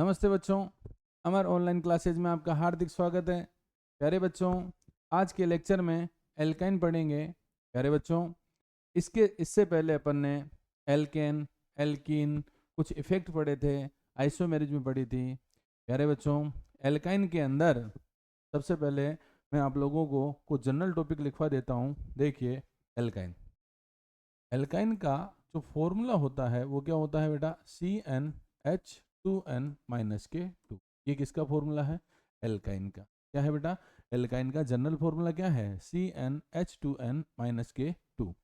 नमस्ते बच्चों, अमर online classes में आपका हार्दिक स्वागत है। प्यारे बच्चों, आज के लेक्चर में एल्काइन पढ़ेंगे। प्यारे बच्चों, इससे पहले अपन ने एल्केन, एल्कीन, कुछ इफेक्ट पढ़े थे, आइसोमेरिज में पढ़ी थी। प्यारे बच्चों, एल्काइन के अंदर सबसे पहले मैं आप लोगों को कुछ जनरल टॉपिक लिखवा देता हूँ। देखिए, एल्काइन एल्काइन का जो फॉर्मूला होता है वो क्या होता है बेटा? CnH2n-K2। ये किसका फॉर्मूला है? एल्काइन का। क्या है बेटा? एल्काइन का जनरल फॉर्मूला क्या है? CnH2n-K2।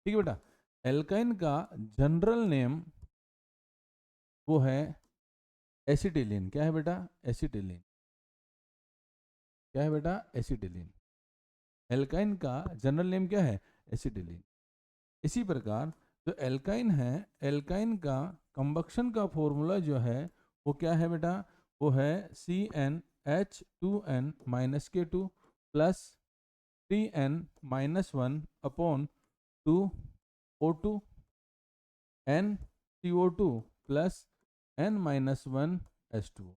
ठीक है बेटा। एल्काइन का जनरल नेम वो है एसिटिलीन। क्या है बेटा? एसिटिलीन। क्या है बेटा? एसिटिलीन। एल्काइन का जनरल नेम क्या है? एसिटिलीन। इसी प्रकार जो एल्काइन है, एल्काइन का कंबक्शन का फॉर्मूला जो है वो क्या है बेटा? वो है CnH2n-K2 plus 3n-1/2 NCO2 plus n-1 H2O।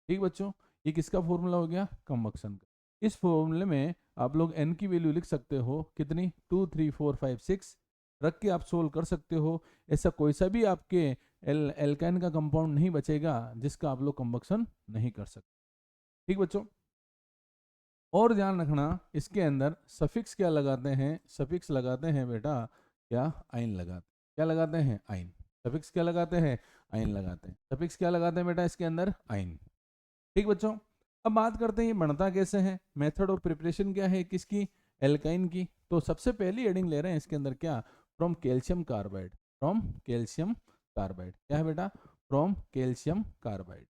ठीक बच्चों, ये किसका फॉर्मूला हो गया? कंबक्शन का। इस फॉर्मूले में आप लोग n की वैल्यू लिख सकते हो कितनी? 2 3 4 5 6 रख के आप सोल्व कर सकते हो। ऐसा कोई सा भी आपके एल्काइन का कंपाउंड नहीं बचेगा जिसका आप लोग कंबक्शन नहीं कर सकते। ठीक बच्चों, और ध्यान रखना इसके अंदर सफिक्स क्या लगाते हैं? सफिक्स लगाते हैं बेटा क्या? आइन लगाते। क्या लगाते हैं? आइन। सफिक्स क्या लगाते हैं? आइन लगाते हैं। सफिक्स क्या लगाते हैं बेटा इसके अंदर? आइन। ठीक बच्चों, अब बात करते हैं ये बनता कैसे है। मेथड ऑफ प्रिपरेशन क्या है किसकी? एल्काइन की। तो सबसे पहली एडिंग ले रहे हैं इसके अंदर क्या? From calcium carbide. From calcium carbide. क्या है बेटा? From calcium carbide.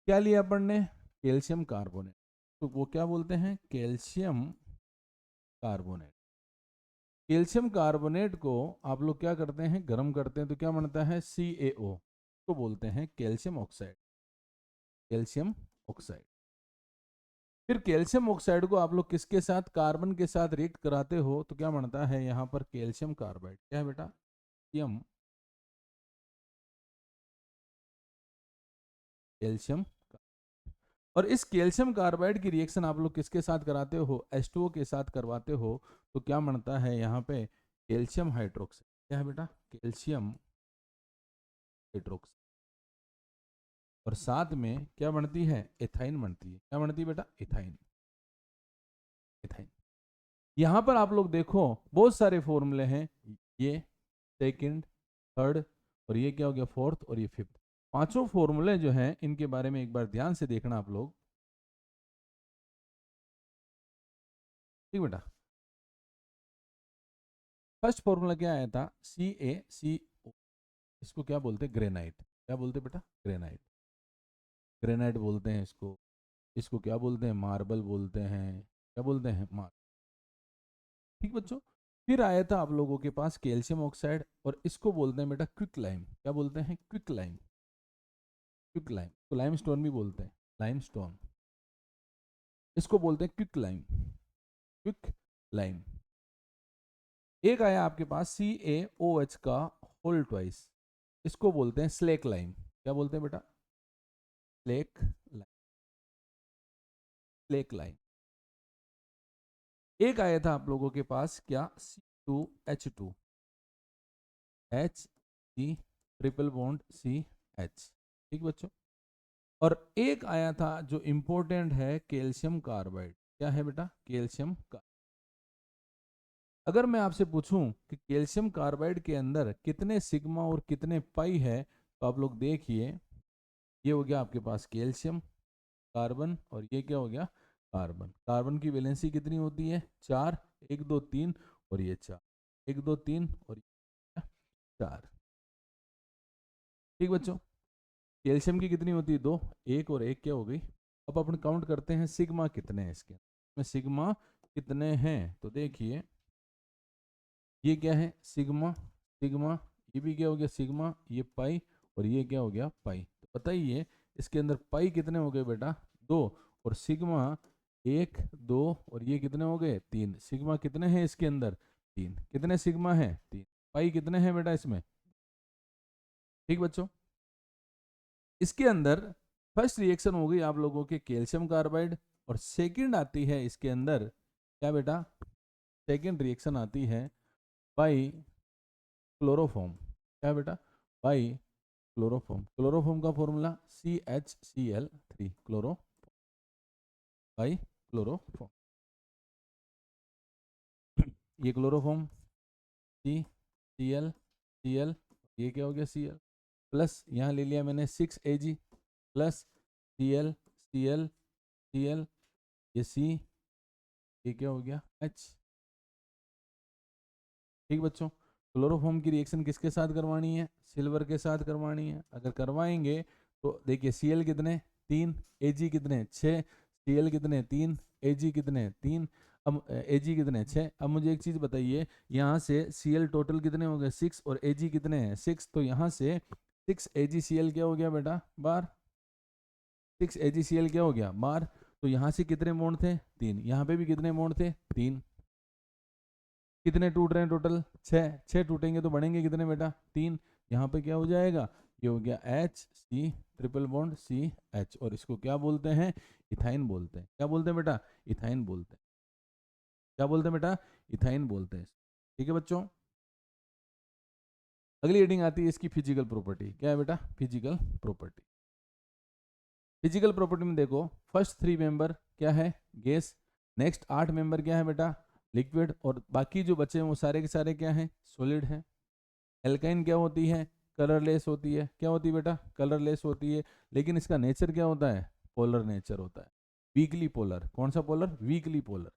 क्या लिया अपन ने? Calcium carbonate. तो वो क्या बोलते हैं? Calcium carbonate. कैल्शियम कार्बोनेट को आप लोग क्या करते हैं? गर्म करते हैं तो क्या बनता है? CaO को बोलते हैं कैल्शियम ऑक्साइड। Calcium oxide. फिर कैल्शियम ऑक्साइड को आप लोग किसके साथ? कार्बन के साथ रिएक्ट कराते हो तो क्या बनता है यहाँ पर? Calcium carbide. क्या है बेटा? कैल्शियम। और इस कैल्शियम कार्बाइड की रिएक्शन आप लोग किसके साथ कराते हो? H2O के साथ करवाते हो तो क्या बनता है यहाँ पे? Calcium hydroxide. क्या है बेटा? Calcium hydroxide. और साथ में क्या बनती है? एथाइन बनती है। क्या बनती है बेटा? एथाइन। एथाइन। यहाँ पर आप लोग देखो बहुत सारे फॉर्मूले हैं। ये सेकंड, थर्ड, और ये क्या हो गया? फोर्थ, और ये फिफ्थ। पांचों फॉर्मूले जो हैं इनके बारे में एक बार ध्यान से देखना आप लोग। ठीक बेटा, फर्स्ट फॉर्मूला क्या आया था? CaCO। इसको क्या बोलते हैं? ग्रेनाइट। क्या बोलते हैं बेटा? ग्रेनाइट। ग्रेनाइट बोलते हैं इसको। इसको क्या बोलते हैं? मार्बल बोलते हैं। क्या बोलते हैं? मार्बल। ठीक बच्चों, फिर आया था आप लोगों के पास कैल्शियम ऑक्साइड, और इसको बोलते हैं बेटा क्विक लाइम। क्या बोलते हैं? Quick lime. क्विक लाइम तो लाइम स्टोन भी बोलते हैं। लाइम स्टोन, इसको बोलते हैं क्विक लाइम। Quick lime. एक आया आपके पास CaOH का होल ट्वाइस, इसको बोलते हैं स्लेक लाइम। क्या बोलते हैं बेटा? Slack lime. Slack lime. एक आया था आप लोगों के पास क्या? C2H2, H triple bond CH। ठीक बच्चों, और एक आया था जो इंपॉर्टेंट है, कैल्शियम कार्बाइड। क्या है बेटा? Calcium carbide. अगर मैं आपसे पूछूं कि कैल्शियम कार्बाइड के अंदर कितने सिग्मा और कितने पाई है, तो आप लोग देखिए, ये हो गया आपके पास कैल्शियम, कार्बन, और ये क्या हो गया? कार्बन। कार्बन की वैलेंसी कितनी होती है? 4। 1 2 3 और ये 4। 1 2 3 और ये 4। ठीक बच्चों, कैल्शियम की कितनी होती है? 2। 1 और 1 क्या हो गई? अब अपन काउंट करते हैं सिग्मा कितने हैं इसके में। सिग्मा कितने हैं तो देखिए, ये क्या है? सिग्मा। सिग्मा, ये भी क्या हो गया? सिग्मा। ये पाई, और ये क्या हो गया? पाई। तो बताइए इसके अंदर पाई कितने हो गए बेटा? 2। और सिग्मा 1 2, और ये कितने हो गए? 3। सिग्मा कितने हैं इसके अंदर? 3। कितने सिग्मा है? 3। पाई कितने हैं बेटा इसमें? ठीक बच्चों, इसके अंदर फर्स्ट रिएक्शन हो गई आप लोगों के कैल्शियम कार्बाइड, और सेकंड आती है इसके अंदर क्या बेटा, सेकंड रिएक्शन आती है बाई क्लोरोफॉर्म। क्या बेटा, बाई क्लोरोफॉर्म। क्लोरोफॉर्म का formula CHCl3, chloro by chloroform. ये क्लोरोफॉर्म CCl, ये क्या हो गया Cl, प्लस यहाँ ले लिया मैंने 6Ag plus Cl Cl Cl, ये C, ये क्या हो गया H। ठीक बच्चों, क्लोरोफॉर्म की रिएक्शन किसके साथ करवानी है, सिल्वर के साथ करवानी है। अगर करवाएंगे तो देखिए Cl कितने 3, Ag कितने 6, Cl कितने 3, Ag कितने 3, अब Ag कितने 6। अब मुझे एक चीज बताइए, यहाँ से Cl टोटल कितने हो गए 6 और Ag कितने हैं 6, तो यहाँ से 6AgCl क्या हो गया बेटा बार, 6AgCl क्या हो गया बार। तो यहाँ से कितने बॉन्ड थे 3, यहाँ पे भी कितने बॉन्ड थे 3, कितने टूट रहे हैं टोटल 6 टूटेंगे तो बढ़ेंगे कितने बेटा 3। यहाँ पे क्या हो जाएगा, ये हो गया HC ट्रिपल बॉन्ड CH, और इसको क्या बोलते हैं, इथाइन बोलते हैं। क्या बोलते हैं बेटा, इथाइन बोलते हैं। क्या बोलते हैं बेटा, इथाइन बोलते हैं। ठीक है बच्चों, अगली हेडिंग आती है इसकी फिजिकल प्रॉपर्टी। क्या है बेटा, फिजिकल प्रॉपर्टी। फिजिकल प्रॉपर्टी में देखो फर्स्ट 3 मेंबर क्या है गैस, नेक्स्ट 8 मेंबर क्या है बेटा लिक्विड, और बाकी जो बचे हैं वो सारे के सारे क्या हैं सॉलिड हैं। एल्काइन क्या होती है, कलरलेस होती है। क्या होती है बेटा, कलरलेस होती है, लेकिन इसका नेचर क्या होता है, पोलर नेचर होता है, वीकली पोलर। कौन सा पोलर, वीकली पोलर।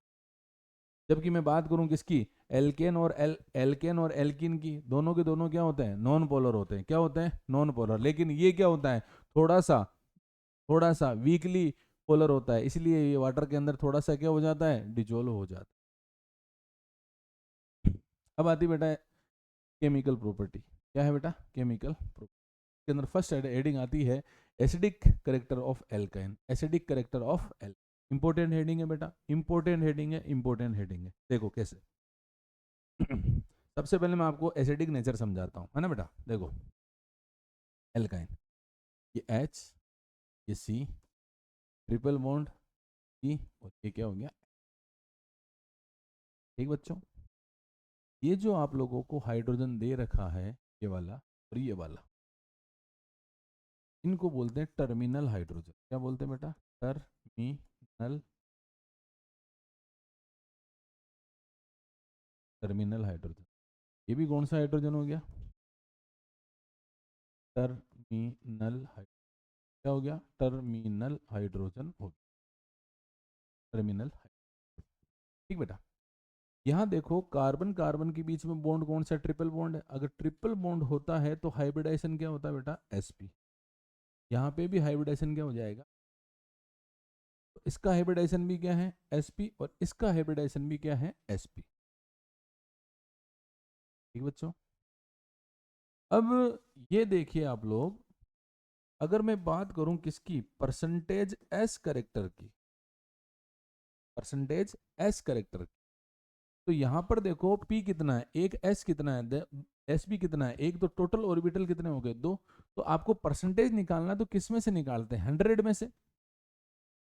जबकि मैं बात करूं किसकी, एल्केन और एल्केन और एल्किन की, दोनों के दोनों क्या होते हैं नॉन पोलर होते हैं। क्या होते हैं नॉन पोलर, लेकिन ये क्या होता है थोड़ा सा वीकली पोलर होता है, इसलिए ये वाटर के अंदर थोड़ा सा क्या हो जाता है डिजोल्व हो जाता है। अब आती बेटा केमिकल प्रॉपर्टी। क्या है बेटा, केमिकल प्रॉपर्टी के अंदर फर्स्ट हेडिंग आती है acidic character of alkyne. Acidic character of L, important heading है बेटा, इंपॉर्टेंट हेडिंग है, इंपॉर्टेंट हेडिंग है। देखो कैसे सबसे पहले मैं आपको एसिडिक नेचर समझाता हूँ, है ना बेटा। देखो एल्काइन, ये H, ये C ट्रिपल बॉन्ड E, और ये क्या हो गया। ठीक बच्चों, ये जो आप लोगों को हाइड्रोजन दे रखा है ये वाला और ये वाला, इनको बोलते हैं टर्मिनल हाइड्रोजन। क्या बोलते हैं बेटा, टर्मिनल, टर्मिनल हाइड्रोजन। ये भी कौन सा हाइड्रोजन हो गया, टर्मिनल हाइड्रोजन। क्या हो गया, टर्मिनल हाइड्रोजन हो गया, टर्मिनल। ठीक बेटा, यहाँ देखो कार्बन कार्बन के बीच में बॉन्ड कौन सा, ट्रिपल बॉन्ड है। अगर ट्रिपल बॉन्ड होता है तो हाइब्रिडाइजेशन क्या होता है बेटा, sp। यहाँ पे भी हाइब्रिडाइजेशन क्या हो जाएगा, तो इसका हाइब्रिडाइजेशन भी क्या है sp, और इसका हाइब्रिडाइजेशन भी क्या है sp। ठीक बच्चों, अब ये देखिए आप लोग, अगर मैं बात करूं किसकी, परसेंटेज एस करेक्टर की, परसेंटेज एस करेक्टर की, तो यहां पर देखो p कितना है, एक s कितना है, एस भी कितना है एक, तो टोटल ऑर्बिटल कितने हो गए 2। तो आपको परसेंटेज निकालना तो किस में से निकालते हैं, 100 में से।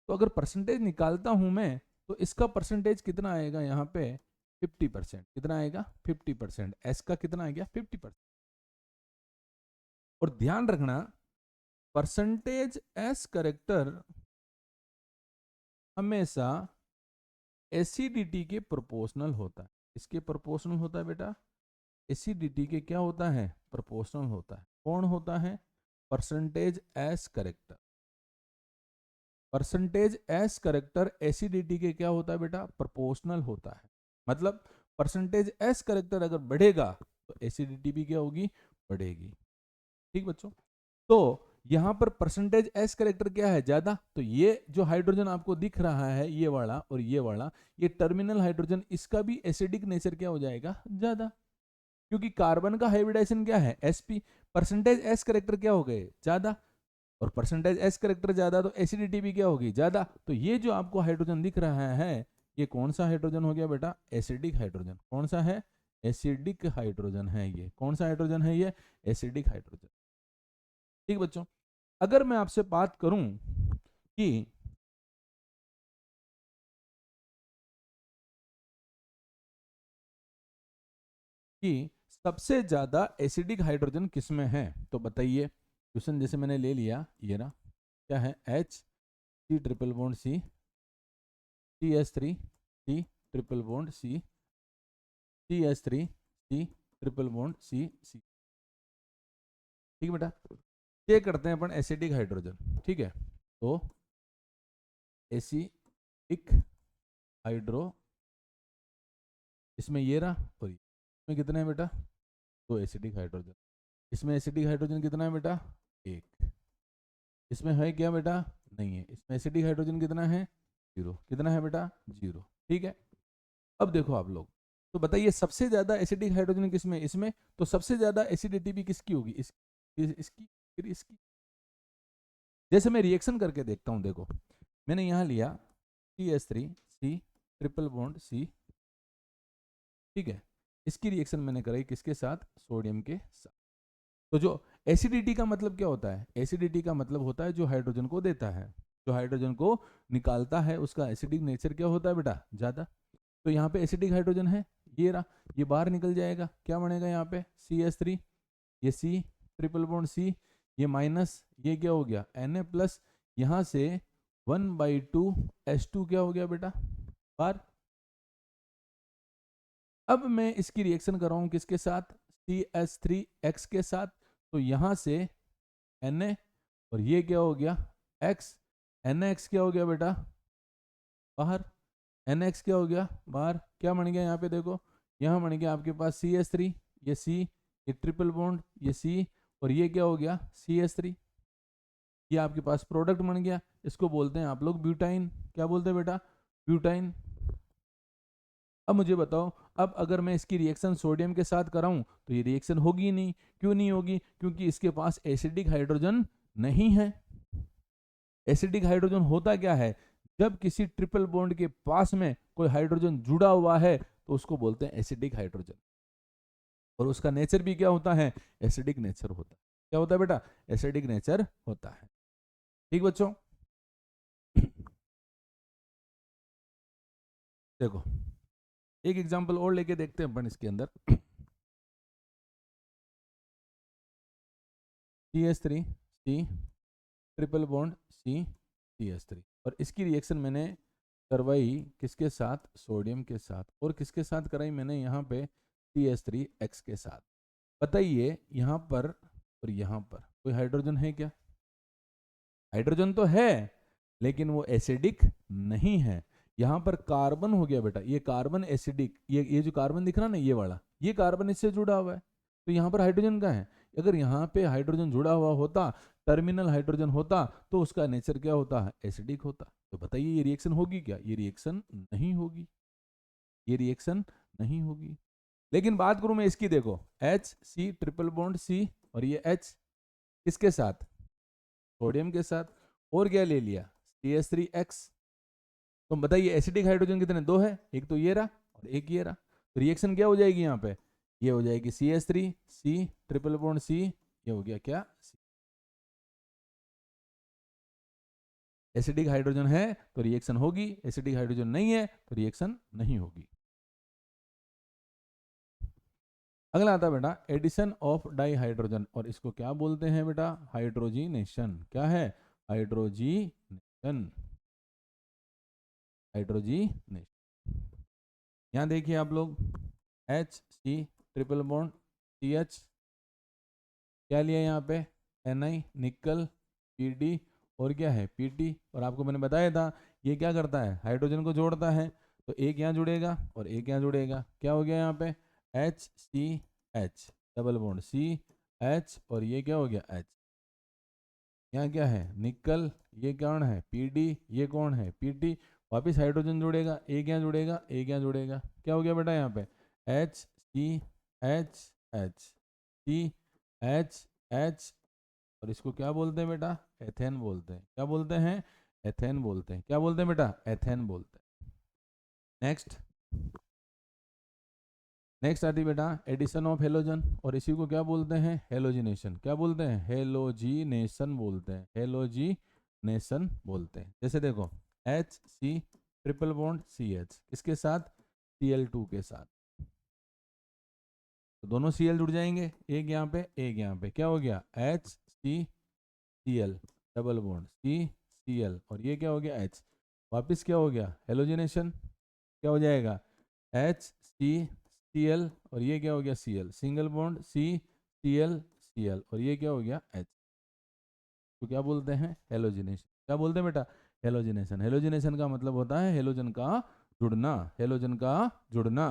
तो अगर परसेंटेज निकालता हूं मैं तो इसका परसेंटेज कितना आएगा यहाँ पे 50%। कितना आएगा 50%, एस का कितना आ गया 50%। और ध्यान रखना परसेंटेज एस करेक्टर हमेशा एसिडिटी के प्रोपोर्शनल होता है। इसके प्रोपोर्शनल होता है बेटा, एसिडिटी के क्या होता है प्रोपोर्शनल होता है। कौन होता है, percentage S character. Percentage S character acidity के क्या होता है बेटा, प्रोपोर्शनल होता है। मतलब परसेंटेज एस करेक्टर अगर बढ़ेगा तो एसिडिटी भी क्या होगी, बढ़ेगी। ठीक बच्चों, तो यहां पर परसेंटेज एस करेक्टर क्या है ज्यादा, तो ये जो हाइड्रोजन आपको दिख रहा है ये वाला और ये वाला, ये टर्मिनल हाइड्रोजन, इसका भी एसिडिक नेचर क्या हो जाएगा ज्यादा, क्योंकि कार्बन का हाइब्रिडाइजेशन क्या है sp, परसेंटेज एस करेक्टर क्या हो गए ज्यादा, और परसेंटेज एस करेक्टर ज्यादा तो एसिडिटी भी क्या होगी ज्यादा। तो ये जो आपको हाइड्रोजन दिख रहा है ये कौन सा हाइड्रोजन हो गया बेटा, एसिडिक हाइड्रोजन। कौन सा है, एसिडिक हाइड्रोजन है ये। कौन सा हाइड्रोजन है ये, एसिडिक हाइड्रोजन। ठीक बच्चों, अगर मैं आपसे बात करूं कि सबसे ज्यादा एसिडिक हाइड्रोजन किसमें है, तो बताइए। क्वेश्चन जैसे मैंने ले लिया, ये ना क्या है, H C triple bond C CH3 C triple bond C CH3 C triple bond C C। ठीक है बेटा, ये करते हैं अपन एसिडिक हाइड्रोजन। ठीक है, तो एसिडिक हाइड्रो, इसमें ये रहा, और इसमें कितने हैं बेटा, दो एसिडिक हाइड्रोजन। इसमें एसिडिक हाइड्रोजन कितना है बेटा, एक। इसमें है क्या बेटा, नहीं है। इसमें एसिडिक हाइड्रोजन कितना है, जीरो। कितना है बेटा, जीरो। ठीक है, अब देखो आप लोग, तो बताइए सबसे ज्यादा एसिडिक हाइड्रोजन किसमें, इसमें। तो सबसे ज्यादा एसिडिटी भी किसकी होगी, इसकी, फिर इसकी। जैसे मैं रिएक्शन करके देखता हूं, देखो मैंने यहां लिया CH3 C triple bond C। ठीक है, इसकी रिएक्शन मैंने कराई किसके साथ, सोडियम के साथ। तो जो एसिडिटी का मतलब क्या होता है, एसिडिटी का मतलब होता है जो हाइड्रोजन को देता है, जो हाइड्रोजन को निकालता है, उसका एसिडिक नेचर क्या होता है बेटा, ज्यादा। तो यहाँ पे एसिडिक हाइड्रोजन है, ये रहा, ये बाहर निकल जाएगा, क्या बनेगा यहाँ पे, CH3, ये C ट्रिपल बॉन्ड C, ये माइनस, ये क्या हो गया Na प्लस, यहाँ से 1/2 H2 क्या हो गया बेटा, बाहर। अब मैं इसकी रिएक्शन कर रहा हूँ किसके साथ, CH3X के साथ। तो यहाँ से Na, और ये क्या हो गया X, NaX क्या हो गया बेटा, बाहर। NaX क्या हो गया बाहर, क्या बन गया यहाँ पे देखो, यहाँ बन गया आपके पास CH3, ये C, ये ट्रिपल बॉन्ड, ये C, और ये क्या हो गया CH3। ये आपके पास प्रोडक्ट बन गया, इसको बोलते हैं आप लोग ब्यूटाइन। क्या बोलते हैं बेटा, ब्यूटाइन। अब मुझे बताओ, अब अगर मैं इसकी रिएक्शन सोडियम के साथ कराऊं तो ये रिएक्शन होगी ही नहीं। क्यों नहीं होगी, क्योंकि इसके पास एसिडिक हाइड्रोजन नहीं है। एसिडिक हाइड्रोजन होता क्या है, जब किसी ट्रिपल बॉन्ड के पास में कोई हाइड्रोजन जुड़ा हुआ है तो उसको बोलते हैं एसिडिक हाइड्रोजन। और उसका नेचर भी क्या होता है, एसिडिक नेचर होता है। क्या होता है बेटा, एसिडिक नेचर होता है। ठीक बच्चों, देखो एक एग्जांपल और लेके देखते हैं अपन इसके अंदर। CH3 C triple bond C CH3, और इसकी रिएक्शन मैंने करवाई किसके साथ, सोडियम के साथ। और किसके साथ कराई मैंने यहाँ पे, CH3X के साथ। बताइए यहाँ पर और यहाँ पर कोई हाइड्रोजन है क्या, हाइड्रोजन तो है, लेकिन वो एसिडिक नहीं है। यहाँ पर कार्बन हो गया बेटा, ये कार्बन एसिडिक, ये जो कार्बन दिख रहा ना, ये वाला, ये कार्बन इससे जुड़ा हुआ है। तो यहाँ पर हाइड्रोजन का है। अगर यहाँ पे हाइड्रोजन जुड़ा हुआ होता, टर्मिनल हाइड्रोजन होता, तो उसका नेचर क्या होता है, एसिडिक होता। तो बताइए ये रिएक्शन होगी क्या, ये रिएक्शन नहीं होगी, ये रिएक्शन नहीं होगी। लेकिन बात करूं मैं इसकी, देखो H C triple bond C, और ये H किसके साथ, सोडियम के साथ। और क्या ले लिया, CH3X। तो बताइए एसिडिक हाइड्रोजन कितने, दो है, एक तो ये रहा और एक ये रहा। तो रिएक्शन क्या हो जाएगी यहाँ पे, ये हो जाएगी CH3 C triple bond C, ये हो गया क्या, एसिडिक हाइड्रोजन है तो रिएक्शन होगी, एसिडिक हाइड्रोजन नहीं है तो रिएक्शन नहीं होगी। अगला आता है बेटा एडिशन ऑफ डाइहाइड्रोजन, और इसको क्या बोलते हैं बेटा, हाइड्रोजीनेशन। क्या है, हाइड्रोजीनेशन, हाइड्रोजीनेशन। यहाँ देखिए आप लोग, H C triple bond CH, क्या लिया यहाँ पे, Ni निकल, Pd, और क्या है Pt। और आपको मैंने बताया था ये क्या करता है, हाइड्रोजन को जोड़ता है। तो एक यहाँ जुड़ेगा और एक यहाँ जुड़ेगा, क्या हो गया यहाँ पे, HCH डबल बॉन्ड CH, और ये क्या हो गया H। यहाँ क्या है निकल, ये कौन है Pd, ये कौन है Pt। वापिस हाइड्रोजन जुड़ेगा, एक यहाँ जुड़ेगा, एक यहाँ जुड़ेगा, क्या हो गया बेटा यहाँ पे HCH CH, और इसको क्या बोलते हैं बेटा, एथेन बोलते हैं। क्या बोलते हैं, एथेन बोलते हैं। क्या बोलते हैं बेटा, एथेन बोलते हैं। नेक्स्ट, नेक्स्ट आती बेटा एडिशन ऑफ हेलोजन, और इसी को क्या बोलते हैं, हेलोजिनेशन। क्या बोलते हैं, हेलोजिनेशन बोलते हैं, हेलोजिनेशन बोलते हैं। जैसे देखो HC ट्रिपल बॉन्ड CH किसके साथ, Cl2 के साथ, तो दोनों Cl जुड़ जाएंगे, एक यहाँ पे एक यहाँ पे, क्या हो गया HCCl डबल बॉन्ड CCl, और ये क्या हो गया H, वापिस क्या हो गया हेलोजिनेशन, क्या हो जाएगा HCCl, और ये क्या हो गया Cl, सिंगल बॉन्ड CCl, और ये क्या हो गया H, तो क्या बोलते हैं हेलोजिनेशन। क्या बोलते हैं बेटा, हेलोजिनेशन। हेलोजिनेशन का मतलब होता है हेलोजन का जुड़ना, हेलोजन का जुड़ना।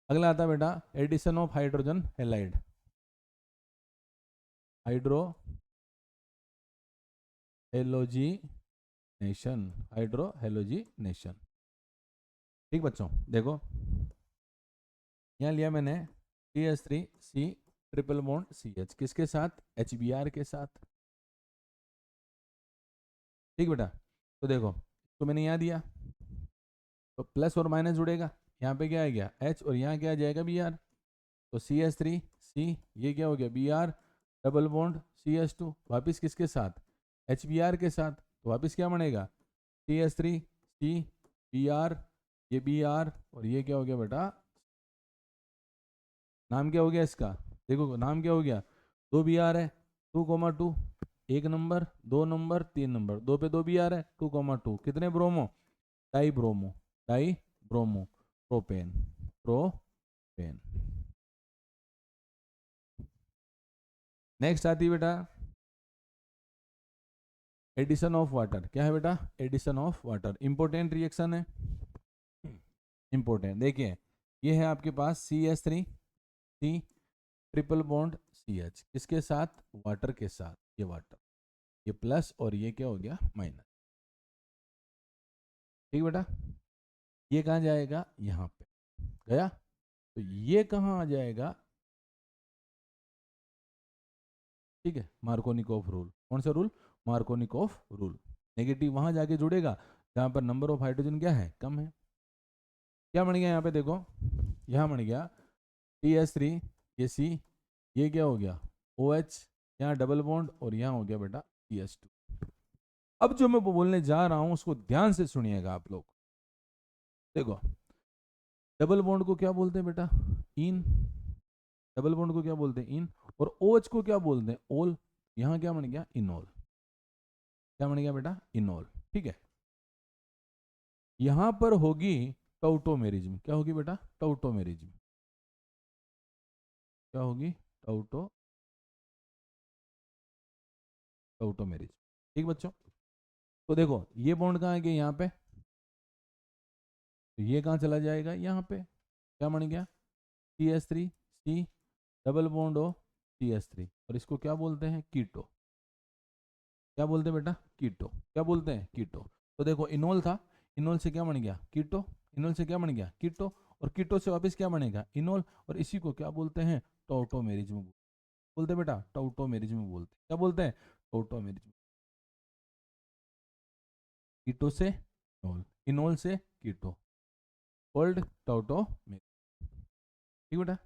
अगला आता है बेटा addition of hydrogen halide, hydrohalogenation, hydrohalogenation. ठीक बच्चों, देखो यहाँ लिया मैंने CH3C ट्रिपल बॉन्ड CH किसके साथ, HBr के साथ। ठीक बेटा, तो देखो तो मैंने यहाँ दिया, तो प्लस और माइनस जुड़ेगा, यहाँ पे क्या आ गया H, और यहाँ क्या आ जाएगा Br, तो CH3C, ये क्या हो गया Br डबल बॉन्ड CH2, वापिस किसके साथ, HBr के साथ, तो वापिस क्या बनेगा CH3C Br, ये Br, और ये क्या हो गया बेटा, नाम क्या हो गया इसका, देखो नाम क्या हो गया, 2 Br है, 2,2, 1 नंबर 2 नंबर 3 नंबर, 2 पे 2 Br है, 2,2, कितने bromo, di bromo, di bromo propane, propane. Next आती है बेटा एडिशन ऑफ वाटर। क्या है बेटा, addition of water, important reaction है, इंपॉर्टेंट। देखिए ये है आपके पास CH3C ट्रिपल बॉन्ड CH किसके साथ, वाटर के साथ, ये वाटर, ये प्लस और ये क्या हो गया माइनस। ठीक बेटा, ये कहाँ जाएगा, यहाँ पे गया, तो ये कहाँ आ जाएगा, ठीक है, मार्कोनिकोफ रूल। कौन सा रूल, मार्कोनिकोफ रूल। नेगेटिव वहां जाके जुड़ेगा जहां पर नंबर ऑफ हाइड्रोजन क्या है, कम है। क्या बन गया यहाँ पे देखो, यहाँ बन गया CH3, ये C, ये क्या हो गया OH, यहाँ डबल बॉन्ड, और यहाँ हो गया बेटा CH2। अब जो मैं बोलने जा रहा हूं उसको ध्यान से सुनिएगा आप लोग। देखो डबल बॉन्ड को क्या बोलते हैं बेटा, इन, डबल बॉन्ड को क्या बोलते हैं इन, और OH को क्या बोलते हैं ओल, यहाँ क्या बन गया इनोल, क्या बन गया बेटा इनोल। ठीक है, यहां पर होगी टाउटोमेरिज्म। क्या होगी बेटा, टाउटोमेरिज्म, क्या होगी टाउटोमेरिज्म। ठीक बच्चों, तो देखो ये बॉन्ड कहाँ है, यहाँ पे, तो ये कहाँ चला जाएगा, यहाँ पे, क्या बन गया CH3C double bond O CH3, और इसको क्या बोलते हैं कीटो। क्या बोलते हैं बेटा कीटो, क्या बोलते हैं कीटो। तो देखो इनोल था, इनोल से क्या बन गया कीटो, इनोल से क्या बन गया कीटो, और कीटो से वापस क्या बनेगा इनोल, और इसी को क्या बोलते हैं टाउटोमेरिज्म बोलते हैं बेटा, टाउटोमेरिज्म बोलते हैं। क्या बोलते हैं टाउटोमेरिज्म, कीटो से इनोल, इनोल से कीटो, कोल्ड टाउटोमेरिज्म। ठीक बेटा,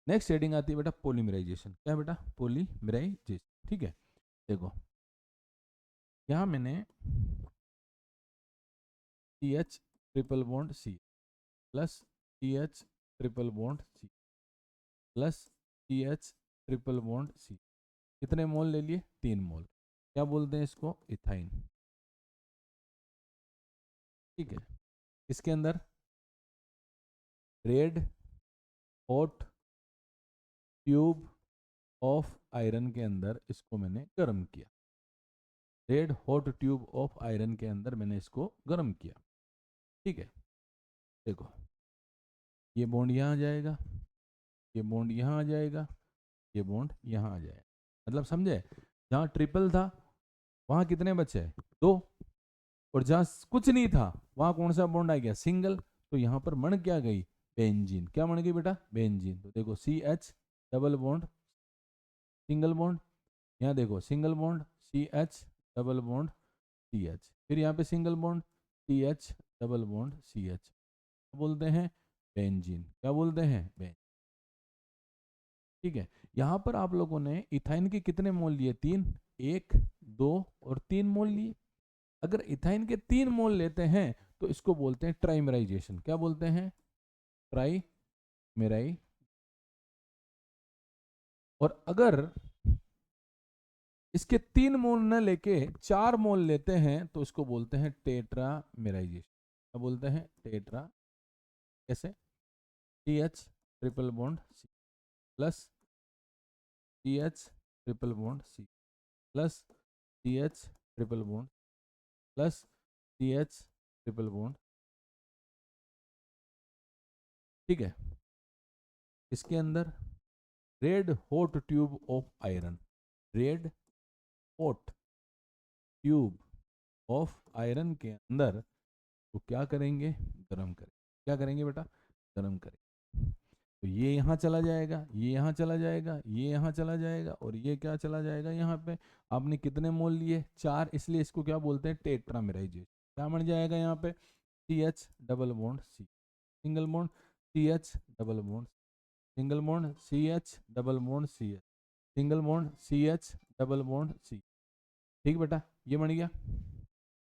नेक्स्ट हेडिंग आती है बेटा पॉलीमराइजेशन। क्या है बेटा पॉलीमराइजेशन। ठीक है, देखो यहाँ मैंने CH triple bond C plus CH triple bond C plus CH triple bond C, कितने मोल ले लिए 3 मोल। क्या बोलते हैं इसको इथाइन। ठीक है, इसके अंदर red hot tube of iron के अंदर इसको मैंने गर्म किया, red hot tube of iron के अंदर मैंने इसको गर्म किया। ठीक है, देखो ये बॉन्ड यहाँ आ जाएगा, ये बॉन्ड यहाँ आ जाएगा, ये बॉन्ड यहाँ आ जाएगा, मतलब समझे, जहाँ ट्रिपल था वहाँ कितने बचे 2, और जहाँ कुछ नहीं था वहाँ कौन सा बॉन्ड आ गया सिंगल, तो यहाँ पर बन क्या गई बेंजीन। क्या बन गई बेटा बेंजीन। तो देखो CH double bond single bond, यहाँ देखो single bond CH double bond CH, फिर यहाँ पे single bond CH double bond CH बोलते हैं बेंजीन। क्या बोलते हैं? बेंजीन। ठीक है, यहां पर आप लोगों ने इथाइन के कितने मोल लिए? 3, 1, 2 और 3 मोल लिए। अगर इथाइन के 3 मोल लेते हैं तो इसको बोलते हैं ट्राइमेराइजेशन। क्या बोलते हैं? ट्राइमेराई। और अगर इसके 3 मोल न लेके 4 मोल लेते हैं तो इसको बोलते हैं टेट्रामेराइजेशन। क्या बोलते हैं? टेट्रा। कैसे? CH triple bond C plus CH triple bond C plus CH triple bond plus CH triple bond. ठीक है, इसके अंदर red hot tube of iron, red hot tube of iron के अंदर तो क्या करेंगे? गर्म करें। क्या करेंगे बेटा? गर्म करें। तो ये यहाँ चला जाएगा, ये यहाँ चला जाएगा, ये यहाँ चला जाएगा और ये क्या चला जाएगा? यहाँ पे आपने कितने मोल लिए? 4, इसलिए इसको क्या बोलते हैं? टेट्रामेराइजेशन। क्या बन जाएगा यहाँ पे? CH double bond C, single bond CH double bond, single bond CH double bond CH, single bond CH double bond C। ठीक बेटा, ये बन गया।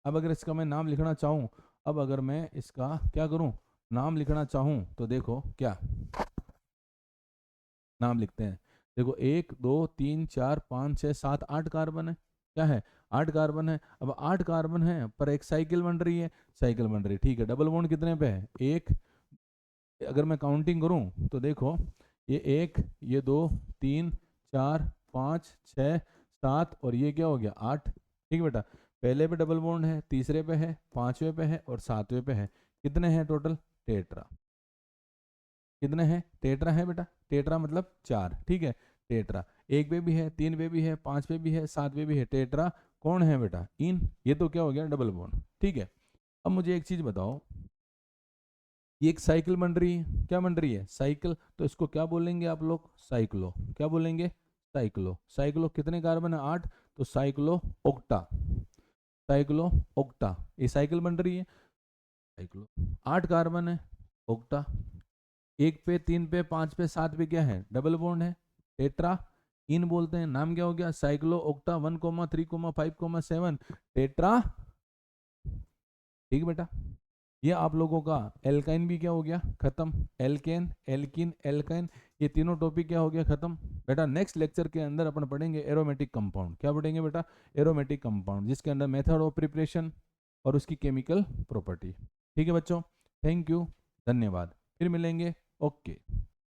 अब अगर इसका मैं नाम लिखना चाहूँ, अब अगर मैं इसका क्या करूँ? नाम लिखना चाहूँ तो देखो क्या नाम लिखते हैं। देखो 1 2 3 4 5 6 7 8 कार्बन है। क्या है? 8 कार्बन है। अब 8 कार्बन है पर एक साइकिल बन रही है, साइकिल बन रही है। ठीक है, डबल बॉन्ड कितने पे है? एक। अगर मैं काउंटिंग करूं तो देखो ये 1, ये 2, 3, 4, 5, 6, 7 और ये क्या हो गया? 8। ठीक है बेटा, पहले पे डबल बॉन्ड है, तीसरे पे है, पांचवे पे है और सातवें पे है। कितने हैं टोटल? टेट्रा। कितने हैं? टेट्रा है बेटा। टेट्रा मतलब 4। ठीक है, टेट्रा 1 पे भी है, 3 पे भी है, 5 पे भी है, 7 पे भी है। टेट्रा कौन है बेटा? इन। ये तो क्या हो गया? Double bond. ठीक है, अब मुझे एक चीज बताओ, ये एक साइकिल बन रही है। क्या बन रही है? साइकिल। तो इसको क्या बोलेंगे आप लोग? साइक्लो। क्या बोलेंगे? साइक्लो। साइक्लो कितने कार्बन है? 8। तो साइक्लो ओक्टा, साइक्लो ओक्टा। ये साइकिल बन रही है। साइक्लो 8 कार्बन है, ओक्टा। 1 पे, 3 पे, 5 पे, 7 पे क्या है? डबल बॉन्ड है, टेट्रा इन बोलते हैं। नाम क्या हो गया? Cyclo octa 1,3,5,7 tetra. ठीक बेटा, ये आप लोगों का एल्काइन भी क्या हो गया? खत्म। एल्केन, एल्किन, एल्काइन, ये तीनों टॉपिक क्या हो गया? खत्म। बेटा नेक्स्ट लेक्चर के अंदर अपन पढ़ेंगे एरोमेटिक कंपाउंड। क्या पढ़ेंगे बेटा? एरोमेटिक कंपाउंड, जिसके अंदर मेथड ऑफ प्रिपरेशन और उसकी केमिकल प्रॉपर्टी। ठीक है बच्चों, थैंक यू, धन्यवाद, फिर मिलेंगे। ओके।